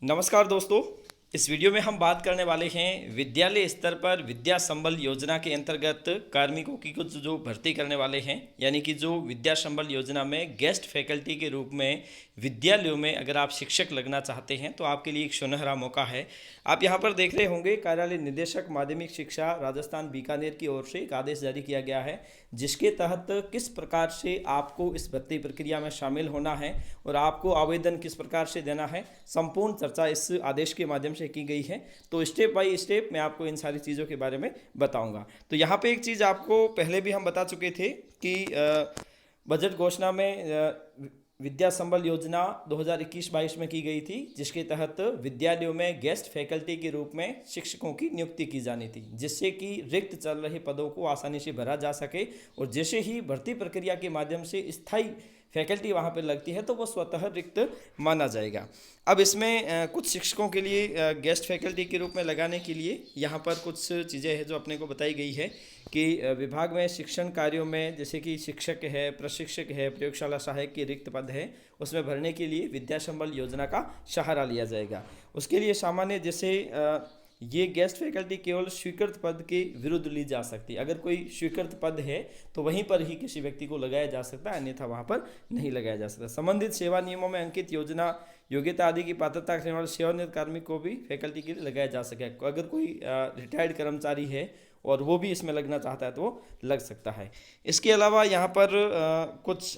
नमस्कार दोस्तों। इस वीडियो में हम बात करने वाले हैं विद्यालय स्तर पर विद्या संबल योजना के अंतर्गत कार्मिकों की कुछ जो भर्ती करने वाले हैं, यानी कि जो विद्या संबल योजना में गेस्ट फैकल्टी के रूप में विद्यालयों में अगर आप शिक्षक लगना चाहते हैं तो आपके लिए एक सुनहरा मौका है। आप यहाँ पर देख रहे होंगे कार्यालय निदेशक माध्यमिक शिक्षा राजस्थान बीकानेर की ओर से एक आदेश जारी किया गया है, जिसके तहत किस प्रकार से आपको इस भर्ती प्रक्रिया में शामिल होना है और आपको आवेदन किस प्रकार से देना है, संपूर्ण चर्चा इस आदेश के माध्यम से की गई है। तो स्टेप बाय स्टेप मैं आपको इन सारी चीज़ों के बारे में बताऊंगा। तो यहाँ पे एक चीज़ आपको पहले भी हम बता चुके थे कि बजट घोषणा में विद्या संबल योजना 2021-22 में की गई थी, जिसके तहत विद्यालयों में गेस्ट फैकल्टी के रूप में शिक्षकों की नियुक्ति की जानी थी, जिससे कि रिक्त चल रहे पदों को आसानी से भरा जा सके और जैसे ही भर्ती प्रक्रिया के माध्यम से स्थायी फैकल्टी वहाँ पर लगती है तो वो स्वतः रिक्त माना जाएगा। अब इसमें कुछ शिक्षकों के लिए गेस्ट फैकल्टी के रूप में लगाने के लिए यहाँ पर कुछ चीज़ें हैं जो अपने को बताई गई है कि विभाग में शिक्षण कार्यों में जैसे कि शिक्षक है, प्रशिक्षक है, प्रयोगशाला सहायक के रिक्त पद है, उसमें भरने के लिए विद्या संबल योजना का सहारा लिया जाएगा। उसके लिए सामान्य जैसे ये गेस्ट फैकल्टी केवल स्वीकृत पद के विरुद्ध ली जा सकती है। अगर कोई स्वीकृत पद है तो वहीं पर ही किसी व्यक्ति को लगाया जा सकता है, अन्यथा वहाँ पर नहीं लगाया जा सकता। संबंधित सेवा नियमों में अंकित योजना योग्यता आदि की पात्रता रखने वाले सेवानिवृत्त कार्मिक को भी फैकल्टी के लिए लगाया जा सके। अगर कोई रिटायर्ड कर्मचारी है और वो भी इसमें लगना चाहता है तो वो लग सकता है। इसके अलावा यहाँ पर कुछ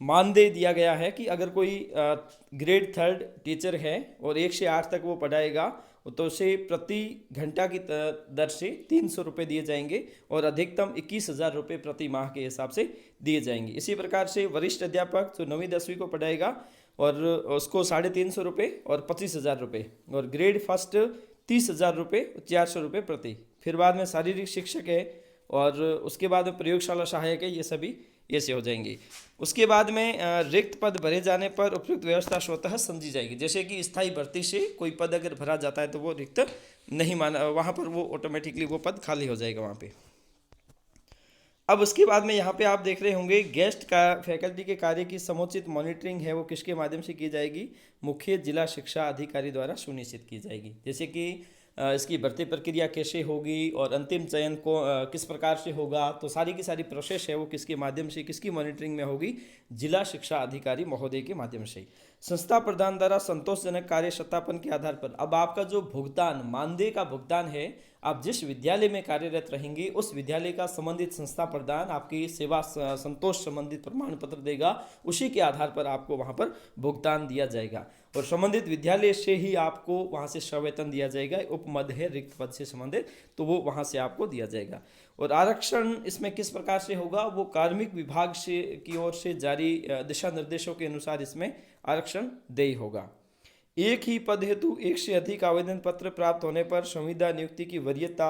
मानदेय दिया गया है कि अगर कोई ग्रेड 3 टीचर है और 1 से 8 तक वो पढ़ाएगा तो उसे प्रति घंटा की दर से 300 रुपये दिए जाएंगे और अधिकतम 21,000 रुपये प्रति माह के हिसाब से दिए जाएंगे। इसी प्रकार से वरिष्ठ अध्यापक जो 9वीं 10वीं को पढ़ाएगा और उसको 350 रुपये और 25,000 रुपये, और ग्रेड फर्स्ट 30,000 रुपये 400 रुपये प्रति। फिर बाद में शारीरिक शिक्षक है और उसके बाद में प्रयोगशाला सहायक है, ये सभी ऐसे हो जाएंगे। उसके बाद में रिक्त पद भरे जाने पर उपयुक्त व्यवस्था स्वतः समझी जाएगी। जैसे कि स्थायी भर्ती से कोई पद अगर भरा जाता है तो वो रिक्त नहीं माना, वहाँ पर वो ऑटोमेटिकली वो पद खाली हो जाएगा वहाँ पे। अब उसके बाद में यहाँ पे आप देख रहे होंगे गेस्ट का फैकल्टी के कार्य की समुचित मॉनिटरिंग है वो किसके माध्यम से की जाएगी, मुख्य जिला शिक्षा अधिकारी द्वारा सुनिश्चित की जाएगी। जैसे कि इसकी भर्ती प्रक्रिया कैसे होगी और अंतिम चयन को किस प्रकार से होगा, तो सारी की सारी प्रोसेस है वो किसके माध्यम से, किसकी मॉनिटरिंग में होगी, जिला शिक्षा अधिकारी महोदय के माध्यम से। संस्था प्रधान द्वारा संतोषजनक कार्य सत्यापन के आधार पर अब आपका जो भुगतान मानदेय का भुगतान है, आप जिस विद्यालय में कार्यरत रहेंगे उस विद्यालय का संबंधित संस्था प्रधान आपकी सेवा संतोष संबंधित प्रमाण पत्र देगा, उसी के आधार पर आपको वहाँ पर भुगतान दिया जाएगा और संबंधित विद्यालय से ही आपको वहाँ से सवेतन दिया जाएगा। उपमद है रिक्त पद से संबंधित तो वो वहाँ से आपको दिया जाएगा। और आरक्षण इसमें किस प्रकार से होगा, वो कार्मिक विभाग से की ओर से जारी दिशा निर्देशों के अनुसार इसमें आरक्षण देय होगा। एक ही पद हेतु एक से अधिक आवेदन पत्र प्राप्त होने पर संविदा नियुक्ति की वरीयता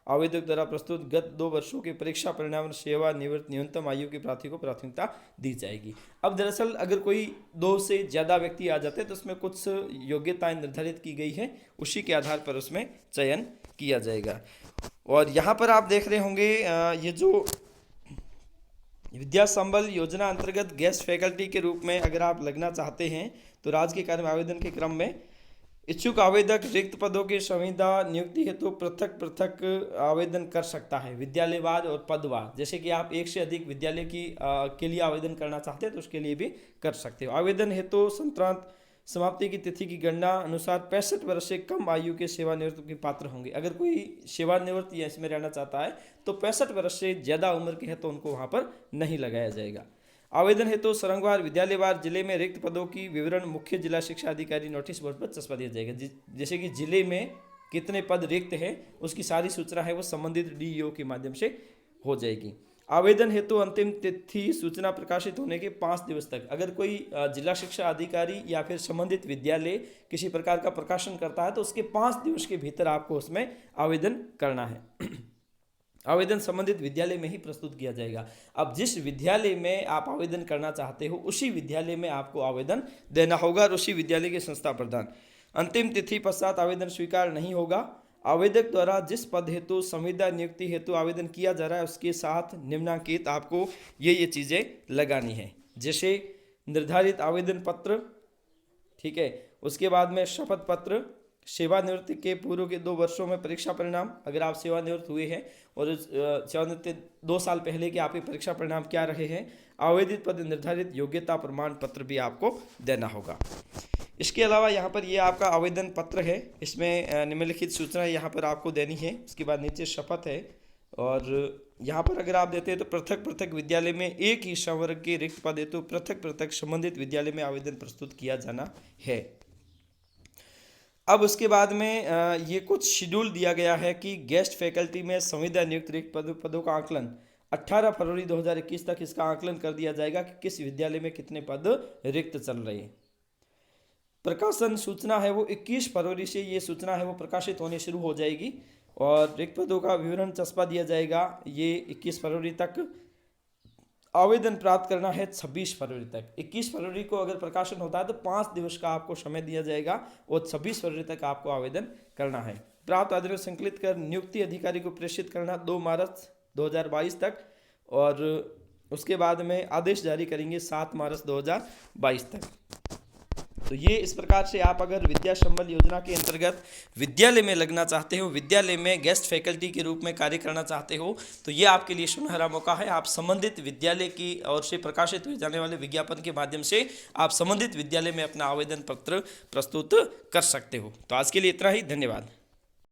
आवेदक द्वारा प्रस्तुत गत 2 वर्षों के परीक्षा परिणाम सेवा निवृत्त न्यूनतम आयु के प्रार्थी को प्राथमिकता दी जाएगी। अब दरअसल अगर कोई 2 से ज़्यादा व्यक्ति आ जाते हैं तो उसमें कुछ योग्यताएं निर्धारित की गई है, उसी के आधार पर उसमें चयन किया जाएगा। और यहाँ पर आप देख रहे होंगे ये जो विद्या संबल योजना अंतर्गत गेस्ट फैकल्टी के रूप में अगर आप लगना चाहते हैं तो राज्य के कार्य में आवेदन के क्रम में इच्छुक आवेदक रिक्त पदों की संविदा नियुक्ति हेतु पृथक पृथक आवेदन कर सकता है, विद्यालयवार और पदवार। जैसे कि आप 1 से अधिक विद्यालय के लिए आवेदन करना चाहते हैं तो उसके लिए भी कर सकते हो। आवेदन हेतु संक्रांत समाप्ति की तिथि की गणना अनुसार 65 वर्ष से कम आयु के सेवानिवृत्त के पात्र होंगे। अगर कोई सेवानिवृत्त या इसमें रहना चाहता है तो 65 वर्ष से ज़्यादा उम्र के है तो उनको वहाँ पर नहीं लगाया जाएगा। आवेदन हेतु सरंगवार विद्यालयवार जिले में रिक्त पदों की विवरण मुख्य जिला शिक्षा अधिकारी नोटिस बोर्ड पर चस्पा दिया जाएगा। जैसे कि जिले में कितने पद रिक्त है उसकी सारी सूचना है वो संबंधित डीईओ के माध्यम से हो जाएगी। आवेदन हेतु अंतिम तिथि सूचना प्रकाशित होने के 5 दिवस तक। अगर कोई जिला शिक्षा अधिकारी या फिर संबंधित विद्यालय किसी प्रकार का प्रकाशन करता है तो उसके 5 दिवस के भीतर आपको उसमें आवेदन करना है। आवेदन संबंधित विद्यालय में ही प्रस्तुत किया जाएगा। अब जिस विद्यालय में आप आवेदन करना चाहते हो उसी विद्यालय में आपको आवेदन देना होगा और उसी विद्यालय के संस्था प्रधान। अंतिम तिथि पश्चात आवेदन स्वीकार नहीं होगा। आवेदक द्वारा जिस पद हेतु संविदा नियुक्ति हेतु आवेदन किया जा रहा है उसके साथ निम्नलिखित आपको ये चीज़ें लगानी है। जैसे निर्धारित आवेदन पत्र, ठीक है। उसके बाद में शपथ पत्र, सेवानिवृत्ति के पूर्व के 2 वर्षों में परीक्षा परिणाम, अगर आप सेवानिवृत्त हुए हैं और सेवानिवृत्ति 2 साल पहले के आपके परीक्षा परिणाम क्या रहे हैं, आवेदित पद निर्धारित योग्यता प्रमाण पत्र भी आपको देना होगा। इसके अलावा यहाँ पर ये आपका आवेदन पत्र है, इसमें निम्नलिखित सूचना यहाँ पर आपको देनी है। उसके बाद नीचे शपथ है, और यहाँ पर अगर आप देते हैं तो पृथक पृथक विद्यालय में एक ही संवर्ग के रिक्त पद है तो पृथक पृथक संबंधित विद्यालय में आवेदन प्रस्तुत किया जाना है। अब उसके बाद में ये कुछ शेड्यूल दिया गया है कि गेस्ट फैकल्टी में संविदा नियुक्त रिक्त पदों का आकलन 18 फरवरी 2021 तक इसका आकलन कर दिया जाएगा कि किस विद्यालय में कितने पद रिक्त चल रहे हैं। प्रकाशन सूचना है वो 21 फरवरी से ये सूचना है वो प्रकाशित होनी शुरू हो जाएगी, और रिक्त पदों का विवरण चस्पा दिया जाएगा। ये 21 फरवरी तक आवेदन प्राप्त करना है 26 फरवरी तक। 21 फरवरी को अगर प्रकाशन होता है तो 5 दिवस का आपको समय दिया जाएगा और 26 फरवरी तक आपको आवेदन करना है। प्राप्त आवेदन संकलित कर नियुक्ति अधिकारी को प्रेषित करना 2 मार्च 2022 तक, और उसके बाद में आदेश जारी करेंगे 7 मार्च 2022 तक। तो ये इस प्रकार से आप अगर विद्या संबल योजना के अंतर्गत विद्यालय में लगना चाहते हो, विद्यालय में गेस्ट फैकल्टी के रूप में कार्य करना चाहते हो, तो ये आपके लिए सुनहरा मौका है। आप संबंधित विद्यालय की ओर से प्रकाशित हुए जाने वाले विज्ञापन के माध्यम से आप संबंधित विद्यालय में अपना आवेदन पत्र प्रस्तुत कर सकते हो। तो आज के लिए इतना ही, धन्यवाद।